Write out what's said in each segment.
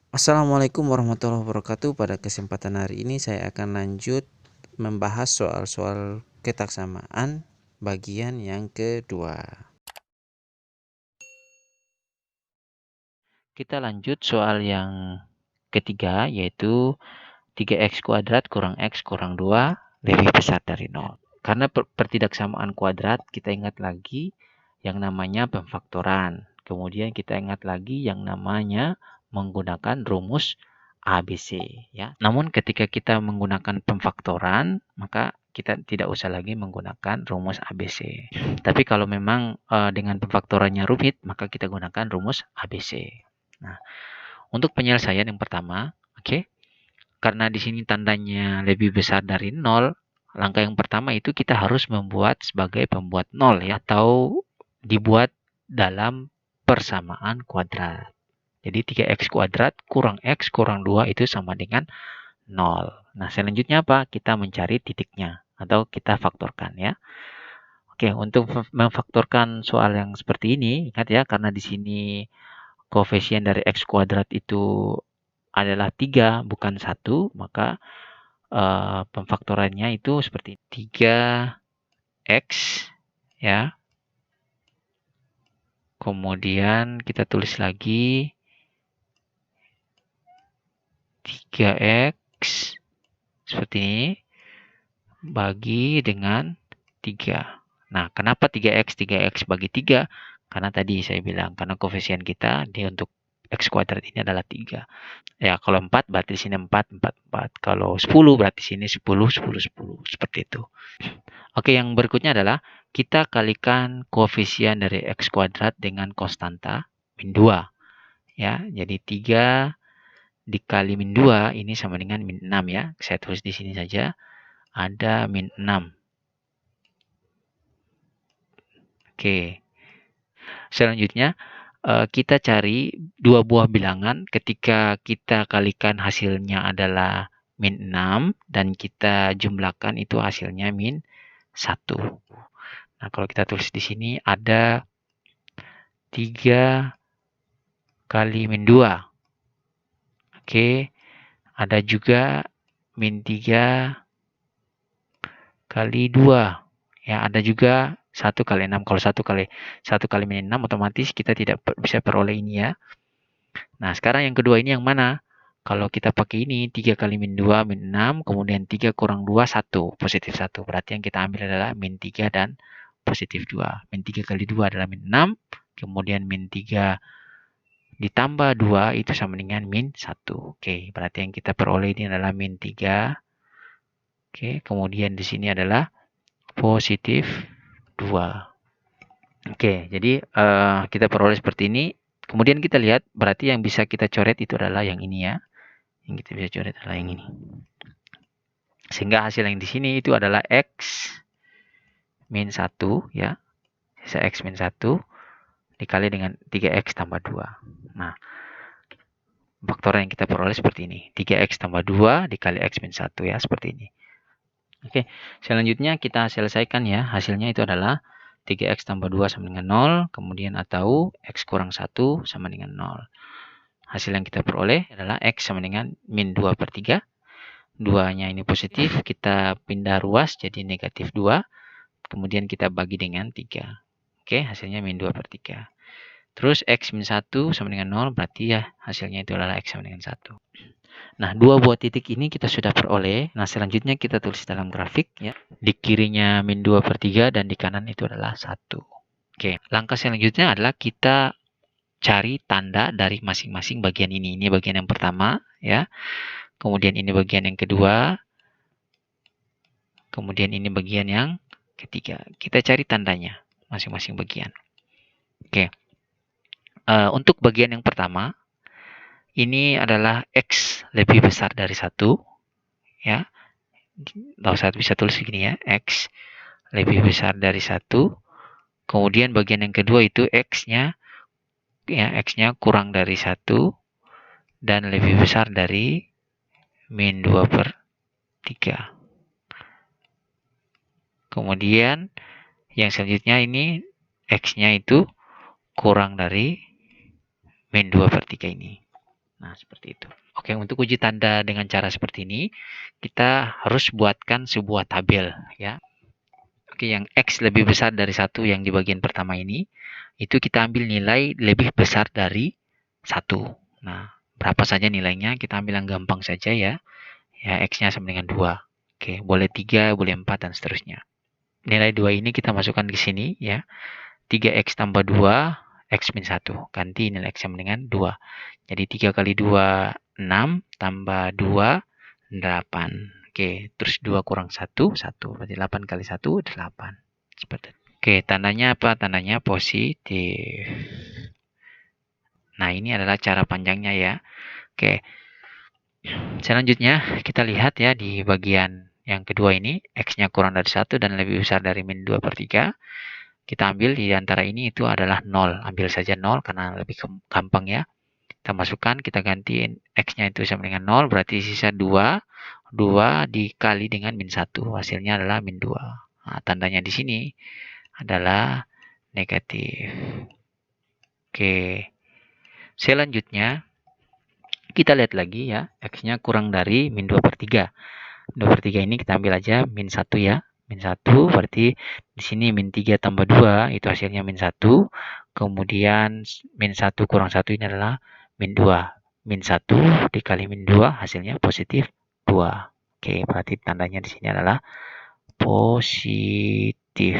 Assalamualaikum warahmatullahi wabarakatuh. Pada kesempatan hari ini saya akan lanjut membahas soal-soal ketaksamaan bagian yang kedua. Kita lanjut soal yang ketiga, yaitu 3x kuadrat kurang x kurang 2 lebih besar dari 0. Karena pertidaksamaan kuadrat, kita ingat lagi yang namanya pemfaktoran. Kemudian kita ingat lagi yang namanya menggunakan rumus ABC, ya. Namun ketika kita menggunakan pemfaktoran, maka kita tidak usah lagi menggunakan rumus ABC. Tapi kalau memang dengan pemfaktorannya rumit, maka kita gunakan rumus ABC. Nah, untuk penyelesaian yang pertama, oke. Karena di sini tandanya lebih besar dari 0, langkah yang pertama itu kita harus membuat sebagai pembuat 0, ya, atau dibuat dalam persamaan kuadrat. Jadi 3x kuadrat kurang x kurang 2 itu sama dengan 0. Nah, selanjutnya apa? Kita mencari titiknya atau kita faktorkan, ya. Oke, untuk memfaktorkan soal yang seperti ini, ingat ya, karena di sini koefisien dari x kuadrat itu adalah 3 bukan 1, maka pemfaktorannya itu seperti 3x, ya. Kemudian kita tulis lagi 3x seperti ini bagi dengan 3. Nah, kenapa 3x bagi 3? Karena tadi saya bilang, karena koefisien kita untuk x kuadrat ini adalah 3. Ya, kalau 4 berarti di sini 4, 4, 4. Kalau 10 berarti di sini 10, 10, 10. Seperti itu. Oke, yang berikutnya adalah kita kalikan koefisien dari x kuadrat dengan konstanta min 2. Ya, jadi 3 dikali min 2 ini sama dengan min 6, ya. Saya tulis di sini saja. Ada min 6. Oke. Selanjutnya, kita cari dua buah bilangan ketika kita kalikan hasilnya adalah min 6 dan kita jumlahkan itu hasilnya min 1. Nah, kalau kita tulis di sini ada 3 kali min 2. Oke. Ada juga min 3 kali 2. Ya, ada juga 1 kali 6. Kalau 1 kali min 6 otomatis kita tidak bisa peroleh ini, ya. Nah, sekarang yang kedua ini yang mana? Kalau kita pakai ini 3 kali min 2 min 6, kemudian 3 kurang 2 1, positif 1. Berarti yang kita ambil adalah min 3 dan positif 2. Min 3 kali 2 adalah min 6, kemudian min 3 ditambah 2 itu sama dengan min 1. Oke, berarti yang kita peroleh ini adalah min 3. Oke, kemudian di sini adalah positif 2. Oke, jadi kita peroleh seperti ini. Kemudian kita lihat, berarti yang bisa kita coret itu adalah yang ini, ya. Yang kita bisa coret adalah yang ini. Sehingga hasil yang di sini itu adalah x min 1, ya. Sisa x min 1 dikali dengan 3x tambah 2. Nah, faktor yang kita peroleh seperti ini. 3x tambah 2 dikali x min 1, ya. Seperti ini. Oke, selanjutnya kita selesaikan, ya. Hasilnya itu adalah 3x tambah 2 sama dengan 0, kemudian atau x kurang 1 sama dengan 0. Hasil yang kita peroleh adalah x sama dengan min 2 per 3. 2-nya ini positif, kita pindah ruas jadi negatif 2. Kemudian kita bagi dengan 3. Oke, hasilnya min 2 per 3. Terus x min 1 sama dengan 0, berarti ya hasilnya itu adalah x sama dengan 1. Nah, dua buah titik ini kita sudah peroleh. Nah, selanjutnya kita tulis dalam grafik, ya. Di kirinya min 2 per 3 dan di kanan itu adalah 1. Oke, langkah selanjutnya adalah kita cari tanda dari masing-masing bagian ini. Ini bagian yang pertama, ya. Kemudian ini bagian yang kedua. Kemudian ini bagian yang ketiga. Kita cari tandanya masing-masing bagian. Oke. Untuk bagian yang pertama, ini adalah x lebih besar dari 1, ya. Kalau saya bisa tulis begini, ya. X lebih besar dari 1. Kemudian bagian yang kedua itu x-nya, ya, x-nya kurang dari 1 dan lebih besar dari min 2 per 3. Kemudian yang selanjutnya ini X-nya itu kurang dari min 2 per 3 ini. Nah, seperti itu. Oke, untuk uji tanda dengan cara seperti ini, kita harus buatkan sebuah tabel, ya. Oke, yang X lebih besar dari 1 yang di bagian pertama ini, itu kita ambil nilai lebih besar dari 1. Nah, berapa saja nilainya, kita ambil yang gampang saja ya. Ya, X-nya sama dengan 2. Oke, boleh 3, boleh 4, dan seterusnya. Nilai 2 ini kita masukkan ke sini, ya. 3X tambah 2, X min 1. Ganti nilai X sama dengan 2. Jadi 3 kali 2, 6, tambah 2, 8. Oke, terus 2 kurang 1, 1. Berarti 8 kali 1, 8. Seperti itu. Oke, tandanya apa? Tandanya positif. Nah, ini adalah cara panjangnya ya. Oke, selanjutnya kita lihat ya di bagian yang kedua ini, X-nya kurang dari 1 dan lebih besar dari min 2 per 3. Kita ambil di antara ini itu adalah 0. Ambil saja 0 karena lebih gampang ya. Kita masukkan, kita gantiin X-nya itu sama dengan 0, berarti sisa 2. 2 dikali dengan min 1. Hasilnya adalah min 2. Nah, tandanya di sini adalah negatif. Oke. Selanjutnya, kita lihat lagi ya. X-nya kurang dari min 2 per 3. 2 per 3 ini kita ambil aja min 1 ya. Min 1 berarti di sini min 3 tambah 2 itu hasilnya min 1. Kemudian min 1 kurang 1 ini adalah min 2. Min 1 dikali min 2 hasilnya positif 2. Oke, berarti tandanya di sini adalah positif.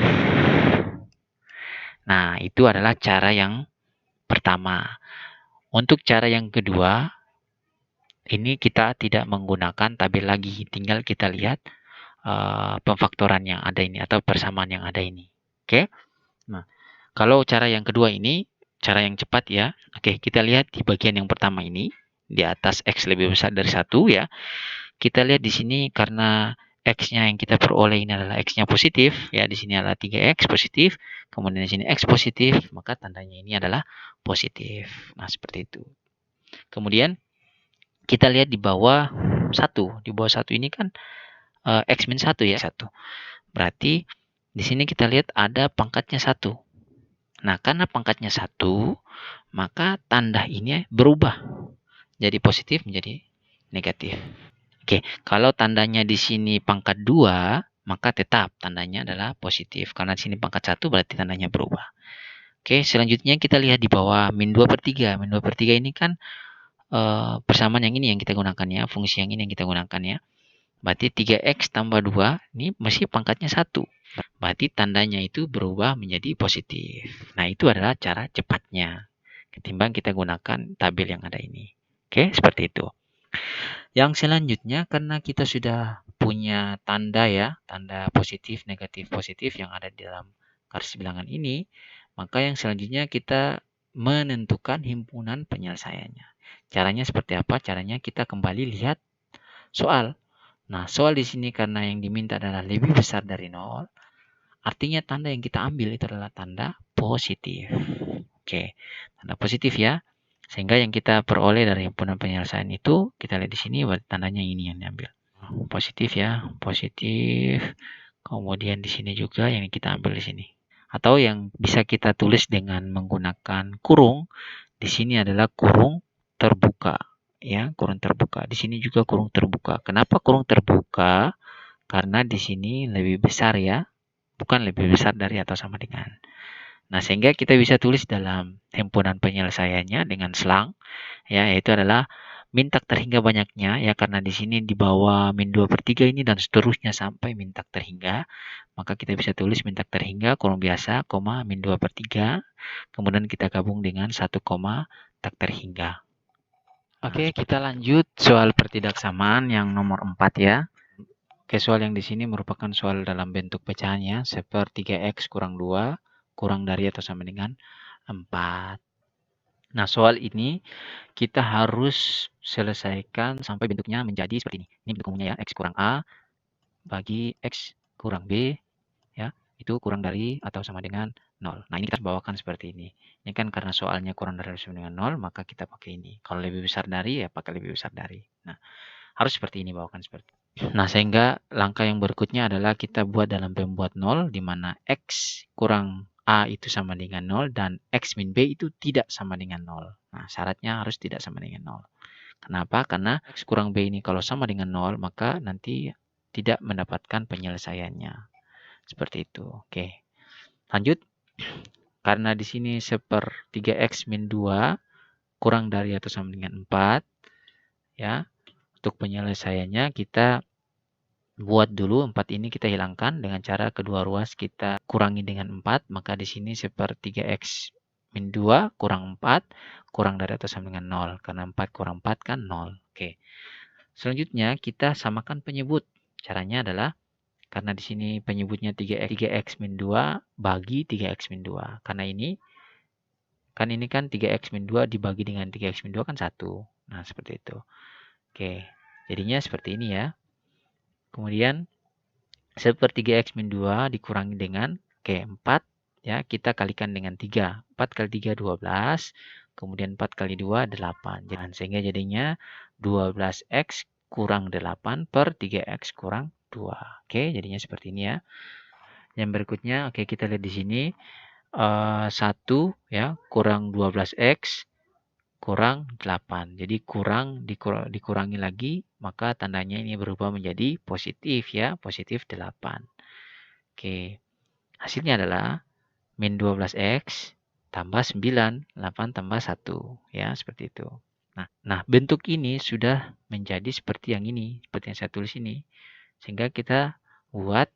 Nah, itu adalah cara yang pertama. Untuk cara yang kedua, ini kita tidak menggunakan tabel lagi, tinggal kita lihat pemfaktoran yang ada ini atau persamaan yang ada ini. Oke. Nah, kalau cara yang kedua ini cara yang cepat ya. Oke, kita lihat di bagian yang pertama ini di atas X lebih besar dari 1 ya. Kita lihat di sini karena X-nya yang kita peroleh ini adalah X-nya positif ya, di sini adalah 3X positif, kemudian di sini X positif, maka tandanya ini adalah positif. Nah, seperti itu. Kemudian kita lihat di bawah 1. Di bawah 1 ini kan X min 1 ya, 1. Berarti di sini kita lihat ada pangkatnya 1. Nah, karena pangkatnya 1, maka tanda ini berubah. Jadi positif menjadi negatif. Oke, kalau tandanya di sini pangkat 2, maka tetap tandanya adalah positif. Karena di sini pangkat 1 berarti tandanya berubah. Oke, selanjutnya kita lihat di bawah min 2 per 3. Min 2 per 3 ini kan persamaan yang ini yang kita gunakan ya, fungsi yang ini yang kita gunakan ya. Berarti 3X tambah 2, ini mesti pangkatnya 1. Berarti tandanya itu berubah menjadi positif. Nah, itu adalah cara cepatnya. Ketimbang kita gunakan tabel yang ada ini. Oke, seperti itu. Yang selanjutnya, karena kita sudah punya tanda ya, tanda positif, negatif, positif yang ada di dalam garis bilangan ini, maka yang selanjutnya kita menentukan himpunan penyelesaiannya. Caranya seperti apa? Caranya kita kembali lihat soal. Nah, soal di sini karena yang diminta adalah lebih besar dari 0, artinya tanda yang kita ambil itu adalah tanda positif. Oke, tanda positif ya. Sehingga yang kita peroleh dari himpunan penyelesaian itu, kita lihat di sini, tandanya ini yang diambil. Positif ya, positif. Kemudian di sini juga yang kita ambil di sini. Atau yang bisa kita tulis dengan menggunakan kurung, di sini adalah kurung terbuka. Ya, kurung terbuka. Di sini juga kurung terbuka. Kenapa kurung terbuka? Karena di sini lebih besar ya, bukan lebih besar dari atau sama dengan. Nah, sehingga kita bisa tulis dalam himpunan penyelesaiannya dengan selang, ya, yaitu adalah min tak terhingga banyaknya, ya, karena di sini di bawah min 2 per 3 ini dan seterusnya sampai min tak terhingga, maka kita bisa tulis min tak terhingga kurung biasa, koma, min 2 per 3, kemudian kita gabung dengan 1, tak terhingga. Oke, kita lanjut soal pertidaksamaan yang nomor 4 ya. Oke, soal yang di sini merupakan soal dalam bentuk pecahannya, seperti 3X kurang 2, kurang dari atau sama dengan 4. Nah, soal ini kita harus selesaikan sampai bentuknya menjadi seperti ini. Ini bentuk umumnya ya, X kurang A bagi X kurang B, ya, itu kurang dari atau sama dengan 0. Nah, ini kita bawakan seperti ini. Ini kan karena soalnya kurang dari atau sama dengan 0, maka kita pakai ini. Kalau lebih besar dari, ya pakai lebih besar dari. Nah, harus seperti ini bawakan seperti ini. Nah, sehingga langkah yang berikutnya adalah kita buat dalam pembuat 0, di mana X kurang A itu sama dengan 0, dan X min B itu tidak sama dengan 0. Nah, syaratnya harus tidak sama dengan 0. Kenapa? Karena X kurang B ini kalau sama dengan 0, maka nanti tidak mendapatkan penyelesaiannya. Seperti itu. Oke. Lanjut. Karena di sini 1/3X min 2 kurang dari atau sama dengan 4. Ya. Untuk penyelesaiannya kita buat dulu 4 ini kita hilangkan dengan cara kedua ruas kita kurangi dengan 4. Maka di sini 1/3X min 2 kurang 4 kurang dari atau sama dengan 0. Karena 4 kurang 4 kan 0. Oke. Selanjutnya kita samakan penyebut. Caranya adalah karena di sini penyebutnya 3x min 2 bagi 3x min 2. Karena ini kan 3x min 2 dibagi dengan 3x min 2 kan 1. Nah, seperti itu. Oke. Jadinya seperti ini ya. Kemudian 1/3x min 2 dikurangi dengan 4 ya, kita kalikan dengan 3. 4 kali 3 12. Kemudian 4 kali 2 8. Sehingga jadinya 12x kurang 8 per 3x kurang 2. Oke, jadinya seperti ini ya. Yang berikutnya, oke, kita lihat di sini 1 ya kurang 12x kurang 8. Jadi dikurangi lagi, maka tandanya ini berubah menjadi positif ya, positif 8. Oke. Hasilnya adalah min 12x tambah 9, 8 tambah 1 ya, seperti itu. Nah, bentuk ini sudah menjadi seperti yang ini, seperti yang saya tulis ini. Sehingga kita buat,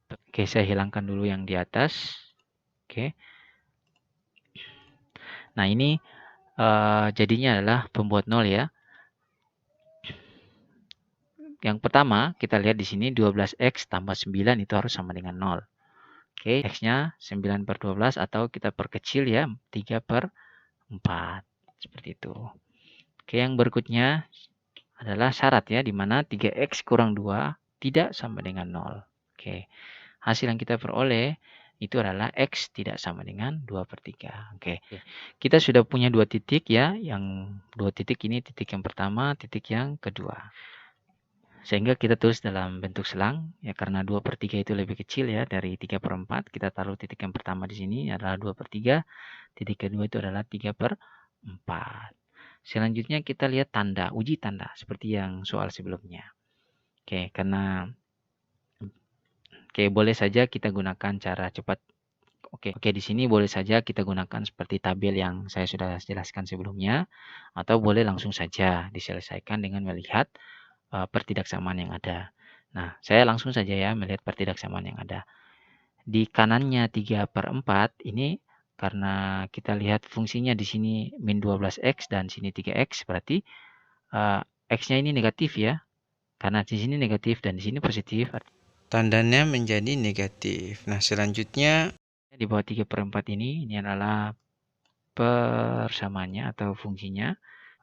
oke, saya hilangkan dulu yang di atas. Oke. Nah, ini jadinya adalah pembuat 0 ya. Yang pertama, kita lihat di sini 12x tambah 9 itu harus sama dengan 0. Oke, x-nya 9/12 atau kita perkecil ya, 3/4. Seperti itu. Oke, yang berikutnya adalah syarat ya, di mana 3x kurang 2 tidak sama dengan 0. Oke, hasil yang kita peroleh itu adalah x tidak sama dengan 2/3. Oke, kita sudah punya 2 titik ya, yang 2 titik ini titik yang pertama, titik yang kedua. Sehingga kita tulis dalam bentuk selang, ya karena 2/3 itu lebih kecil ya dari 3/4, kita taruh titik yang pertama di sini adalah 2/3, titik kedua itu adalah 3/4. Selanjutnya kita lihat tanda, uji tanda, seperti yang soal sebelumnya. Oke, boleh saja kita gunakan cara cepat. Oke, di sini boleh saja kita gunakan seperti tabel yang saya sudah jelaskan sebelumnya, atau boleh langsung saja diselesaikan dengan melihat pertidaksamaan yang ada. Nah, saya langsung saja ya melihat pertidaksamaan yang ada. Di kanannya 3/4 ini karena kita lihat fungsinya di sini min 12x dan sini 3x, berarti x-nya ini negatif ya. Karena di sini negatif dan di sini positif. Tandanya menjadi negatif. Nah, selanjutnya Di bawah 3/4 ini adalah persamaannya atau fungsinya.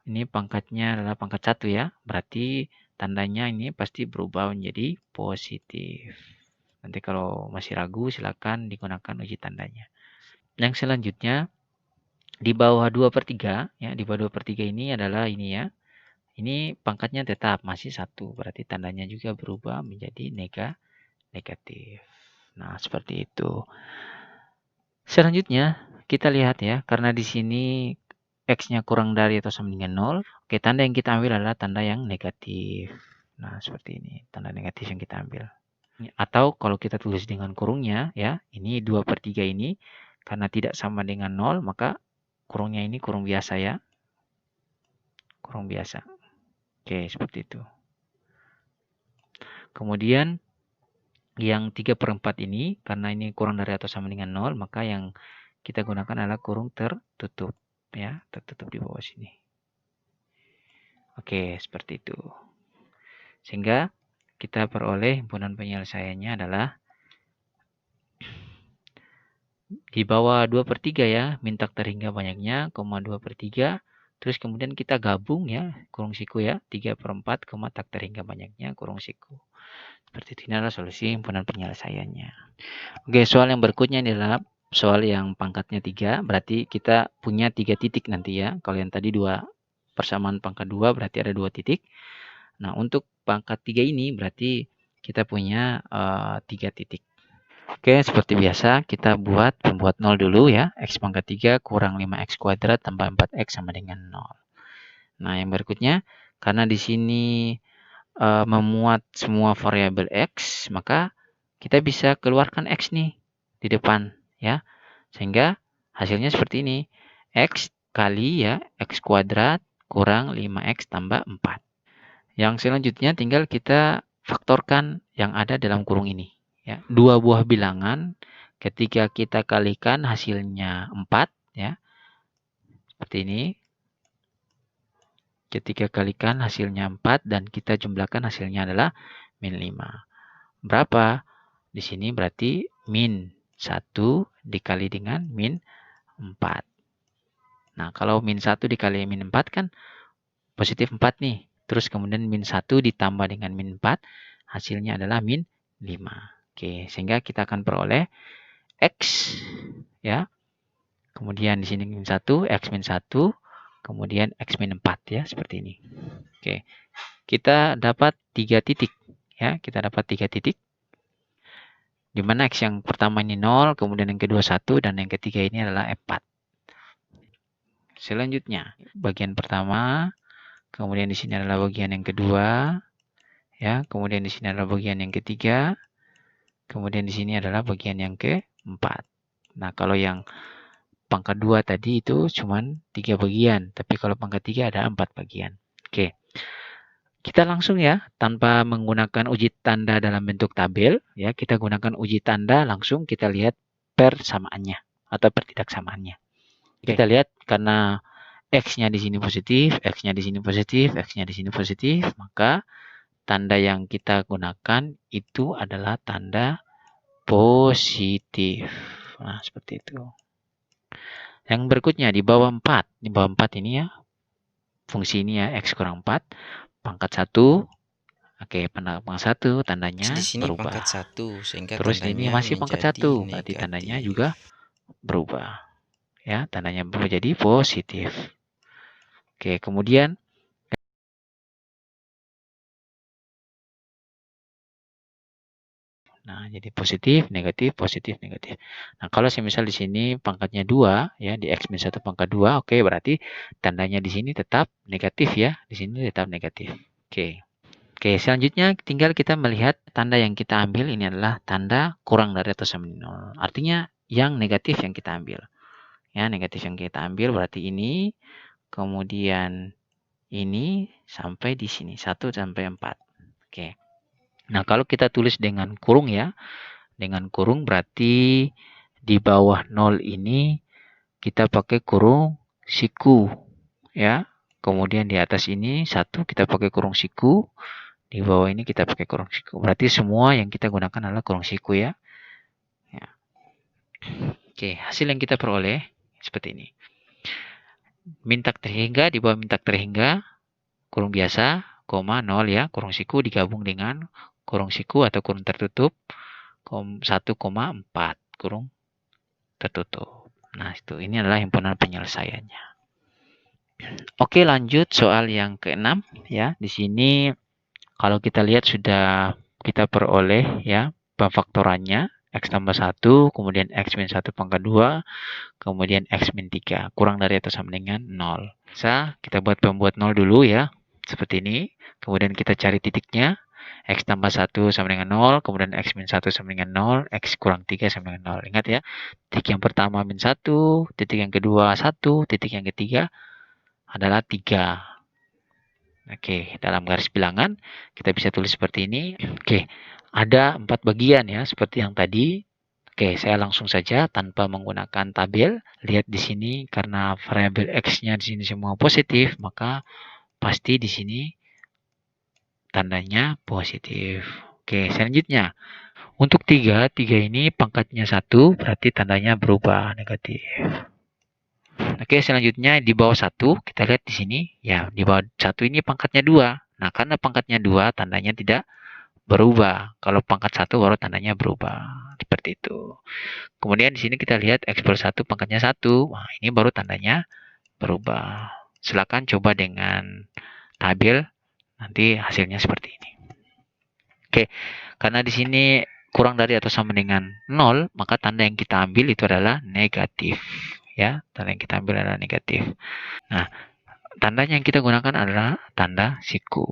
Ini pangkatnya adalah pangkat 1 ya. Berarti tandanya ini pasti berubah menjadi positif. Nanti kalau masih ragu silakan digunakan uji tandanya. Yang selanjutnya di bawah 2/3 ya, di bawah 2/3 ini adalah ini ya. Ini pangkatnya tetap masih 1, berarti tandanya juga berubah menjadi negatif. Nah, seperti itu. Selanjutnya kita lihat ya, karena di sini x-nya kurang dari atau sama dengan 0. Oke, tanda yang kita ambil adalah tanda yang negatif. Nah, seperti ini, tanda negatif yang kita ambil. Atau kalau kita tulis dengan kurungnya ya, ini 2/3 ini karena tidak sama dengan 0, maka kurungnya ini kurung biasa ya. Kurung biasa. Oke, seperti itu. Kemudian yang 3/4 ini, karena ini kurang dari atau sama dengan 0, maka yang kita gunakan adalah kurung tertutup. Ya, tertutup di bawah sini. Oke, seperti itu. Sehingga kita peroleh himpunan penyelesaiannya adalah di bawah 2/3 ya, minta terhingga banyaknya, 2/3. Terus kemudian kita gabung ya, kurung siku ya, 3/4, tak terhingga banyaknya, kurung siku. Seperti itu, ini adalah solusi himpunan penyelesaiannya. Oke, soal yang berikutnya adalah soal yang pangkatnya 3, berarti kita punya 3 titik nanti ya. Kalau yang tadi 2 persamaan pangkat 2 berarti ada 2 titik. Nah, untuk pangkat 3 ini berarti kita punya 3 titik. Oke, seperti biasa kita membuat 0 dulu ya. X pangkat 3 kurang 5x kuadrat tambah 4x sama dengan 0. Nah, yang berikutnya, karena di sini memuat semua variabel x, maka kita bisa keluarkan x nih di depan ya. Sehingga hasilnya seperti ini. X kali ya, x kuadrat kurang 5x tambah 4. Yang selanjutnya tinggal kita faktorkan yang ada dalam kurung ini. Ya. Dua buah bilangan ketika kita kalikan hasilnya 4. Ya. Seperti ini. Ketika kalikan hasilnya 4 dan kita jumlahkan hasilnya adalah min 5. Berapa? Di sini berarti min 1 dikali dengan min 4. Nah, kalau min 1 dikali min 4 kan positif 4 nih. Terus kemudian min 1 ditambah dengan min 4, hasilnya adalah min 5. Oke, sehingga kita akan peroleh X ya. Kemudian di sini min 1, X min 1, kemudian X min 4 ya, seperti ini. Oke. Kita dapat 3 titik ya, kita dapat 3 titik. Di mana X yang pertama ini 0, kemudian yang kedua 1 dan yang ketiga ini adalah 4. Selanjutnya, bagian pertama, kemudian di sini adalah bagian yang kedua, ya, kemudian di sini adalah bagian yang ketiga, kemudian di sini adalah bagian yang keempat. Nah, kalau yang pangkat 2 tadi itu cuma 3 bagian, tapi kalau pangkat 3 ada 4 bagian. Oke. Kita langsung ya, tanpa menggunakan uji tanda dalam bentuk tabel, ya, kita gunakan uji tanda langsung kita lihat persamaannya atau pertidaksamaannya. Kita lihat karena X-nya di sini positif, X-nya di sini positif, X-nya di sini positif, maka tanda yang kita gunakan itu adalah tanda positif. Nah, seperti itu. Yang berikutnya di bawah 4. Di bawah 4 ini ya, fungsi ini ya, X kurang 4, pangkat 1. Oke, pangkat 1 tandanya di sini berubah. pangkat 1, sehingga terus ini masih pangkat 1, berarti negatif. tandanya juga berubah. Ya, tandanya berubah jadi positif. Oke, kemudian nah, jadi positif, negatif, positif, negatif. Nah, kalau semisal di sini pangkatnya 2, ya, di X min 1 pangkat 2, oke, berarti tandanya di sini tetap negatif ya. Di sini tetap negatif. Oke. Oke, selanjutnya tinggal kita melihat tanda yang kita ambil ini adalah tanda kurang dari atau sama dengan 0. Artinya yang negatif yang kita ambil. Ya, negatif yang kita ambil berarti ini, kemudian ini sampai di sini, 1 sampai 4. Oke. Nah, kalau kita tulis dengan kurung ya, dengan kurung berarti di bawah 0 ini kita pakai kurung siku ya. Kemudian di atas ini 1 kita pakai kurung siku, di bawah ini kita pakai kurung siku. Berarti semua yang kita gunakan adalah kurung siku ya. Oke, hasil yang kita peroleh seperti ini. Min tak terhingga di bawah min tak terhingga, kurung biasa, koma 0 ya, kurung siku digabung dengan kurung siku atau kurung tertutup 1,4 kurung tertutup. Nah, ini adalah himpunan penyelesaiannya. Oke, lanjut soal yang ke-6 ya. Di sini kalau kita lihat sudah kita peroleh ya pemfaktorannya X tambah 1, kemudian X min 1 pangkat 2, kemudian X min 3, kurang dari atau sama dengan 0. Bisa kita buat pembuat 0 dulu ya, seperti ini. Kemudian kita cari titiknya, X tambah 1 sama dengan 0, kemudian X min 1 sama dengan 0, X kurang 3 sama dengan 0. Ingat ya, titik yang pertama min 1, titik yang kedua 1, titik yang ketiga adalah 3. Oke, dalam garis bilangan kita bisa tulis seperti ini. Oke, ada 4 bagian ya, seperti yang tadi. Oke, saya langsung saja tanpa menggunakan tabel. Lihat di sini karena variabel X-nya di sini semua positif, maka pasti di sini tandanya positif. Oke, selanjutnya. Untuk 3 ini pangkatnya 1, berarti tandanya berubah negatif. Oke, selanjutnya di bawah 1, kita lihat di sini. Ya, di bawah 1 ini pangkatnya 2. Nah, karena pangkatnya 2, tandanya tidak berubah. Kalau pangkat 1 baru tandanya berubah. Seperti itu. Kemudian di sini kita lihat X per 1 pangkatnya 1. Nah, ini baru tandanya berubah. Silakan coba dengan tabel, nanti hasilnya seperti ini. Oke, karena di sini kurang dari atau sama dengan 0, maka tanda yang kita ambil itu adalah negatif. Ya, tanda yang kita ambil adalah negatif. Nah, tandanya yang kita gunakan adalah tanda siku.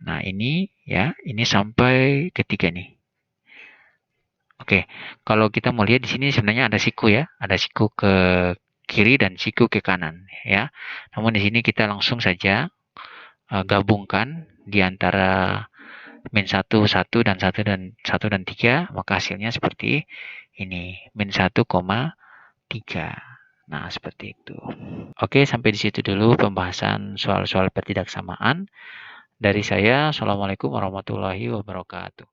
Nah, ini ya, ini sampai ketiga nih. Oke, kalau kita mau lihat di sini sebenarnya ada siku ya, ada siku ke kiri dan siku ke kanan ya. Namun di sini kita langsung saja gabungkan di antara min 1, 1 dan 1 dan 3, maka hasilnya seperti ini, min 1,3. Nah, seperti itu. Oke, sampai di situ dulu pembahasan soal-soal pertidaksamaan. Dari saya, Assalamualaikum warahmatullahi wabarakatuh.